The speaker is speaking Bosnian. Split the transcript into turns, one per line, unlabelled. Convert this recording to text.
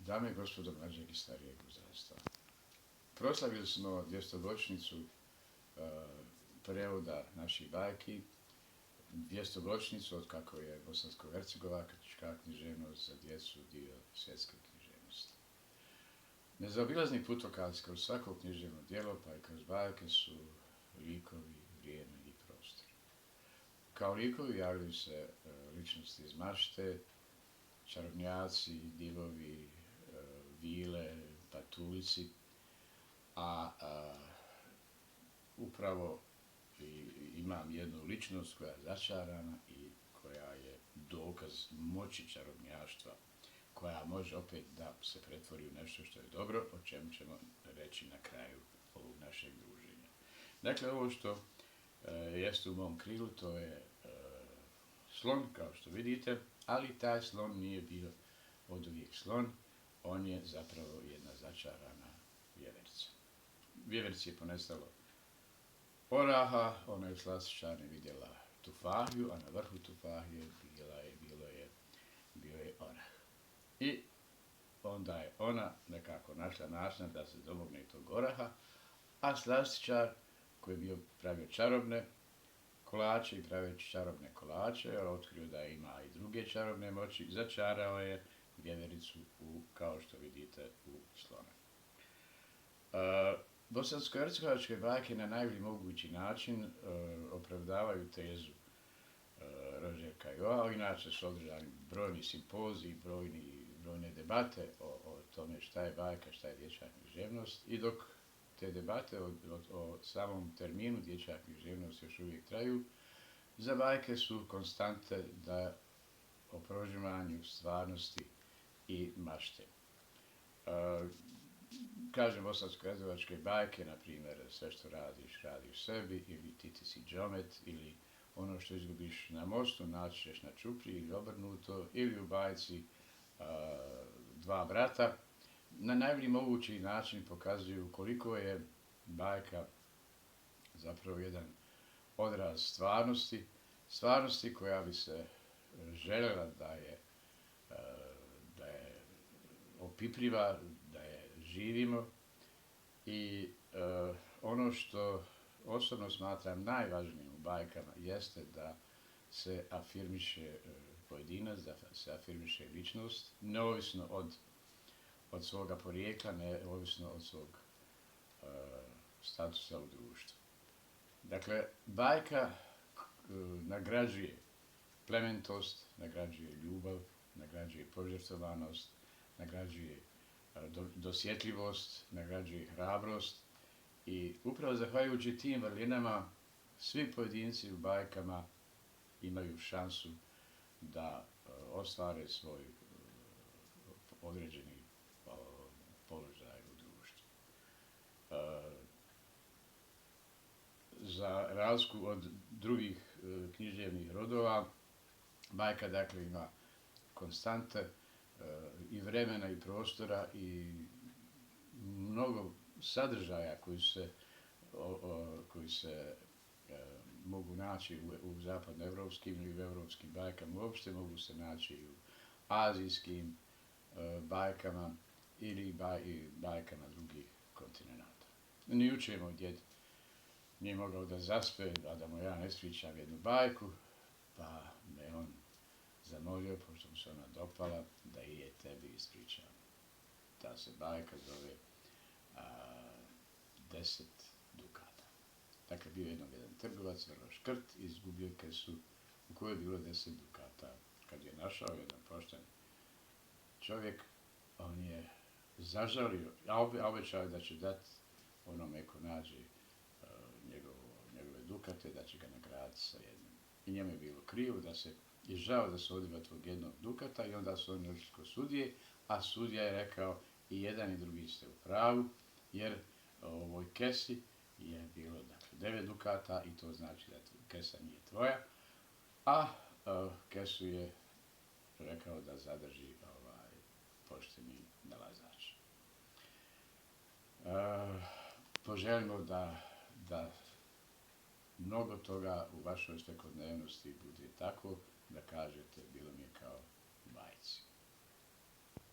Dame i gospodo mlađeg i starijeg uzrasta, proslavili smo 200-godišnjicu prevoda naših bajki, 200-godišnjicu od kako je bosansko-hercegovačka književnost za djecu dio svjetske književnosti. Nezaobilazni putokaz kroz svako književno djelo, pa i kroz bajke su likovi, vrijeme i prostor. Kao likovi javljaju se ličnosti iz mašte, čarobnjaci, divovi, vile, patuljci, a upravo imam jednu ličnost koja je začarana i koja je dokaz moći čarobnjaštva, koja može opet da se pretvori u nešto što je dobro, o čemu ćemo reći na kraju ovog našeg druženja. Dakle, ovo što jeste u mom krilu, to je slon, kao što vidite, ali taj slon nije bio oduvijek slon, on je zapravo jedna začarana vjeverica. Vjeverici je ponestalo oraha, ona je u slastičarni vidjela tufahiju, a na vrhu tufahije bio je orah. I onda je ona nekako našla način da se domogne tog oraha, a slastičar koji je bio pravio čarobne kolače i praveći čarobne kolače, otkrio da ima i druge čarobne moći, začarao je vjevericu kao što vidite, u slona. Bosansko-hercegovačke bajke na najbolji mogući način opravdavaju tezu Rožerka Joa, inače su održani brojni simpoziji, brojne debate o tome šta je bajka, šta je dječja književnost, i dok te debate o samom terminu dječja književnost još uvijek traju, za bajke su konstante o prožimanju stvarnosti i mašte. Kažem, bosansko-hercegovačke bajke, na primjer, sve što radiš, radi u sebi, ili ti si džomet, ili ono što izgubiš na mostu, naći ćeš na čupriji, ili obrnuto, ili u bajci dva brata, na najbolji mogući način pokazuju koliko je bajka zapravo jedan odraz stvarnosti koja bi se željela da je opipljiva, da je živimo, i ono što osobno smatram najvažnijim u bajkama jeste da se afirmiše pojedinac, da se afirmiše ličnost, neovisno od svoga porijekla, neovisno od svog statusa u društvu. Dakle, bajka nagrađuje plemenitost, nagrađuje ljubav, nagrađuje požrtvovanost, nagrađuje dosjetljivost, nagrađuje hrabrost, i upravo zahvaljujući tim vrlinama svi pojedinci u bajkama imaju šansu da ostvare svoj određeni položaj u društvu. Za razliku od drugih književnih rodova, bajka dakle ima konstante i vremena i prostora i mnogo sadržaja koji se mogu naći u zapadnoevropskim ili u evropskim bajkama uopšte, mogu se naći i u azijskim bajkama ili bajkama drugih kontinenata. Ni jučer moj djed nije mogao da zaspe, a da mu ja ne ispričam jednu bajku, pa me on zamolio, pošto mu se ona dopala, da i je tebi ispričam. Ta se bajka zove 10 dukata. Dakle, bio jedan trgovac, vrlo škrt, izgubio kesu u kojoj je bilo 10 dukata. Kad je našao jedan pošten čovjek, on je zažalio, a obećao je da će dati onome ko nađe njegove dukate, da će ga nagraditi sa jednim. I njemu je bilo krivo, je žao da se odiva tvog jednog dukata, i onda su oni ošli kod sudije, a sudija je rekao i jedan i drugi ste u pravu, jer u ovoj kesi je bilo 9 dukata i to znači da kesa nije tvoja, a kesu je rekao da zadrži pošteni nalazač. Poželimo da mnogo toga u vašoj svakodnevnosti bude tako da kažete bilo mi je kao u bajci.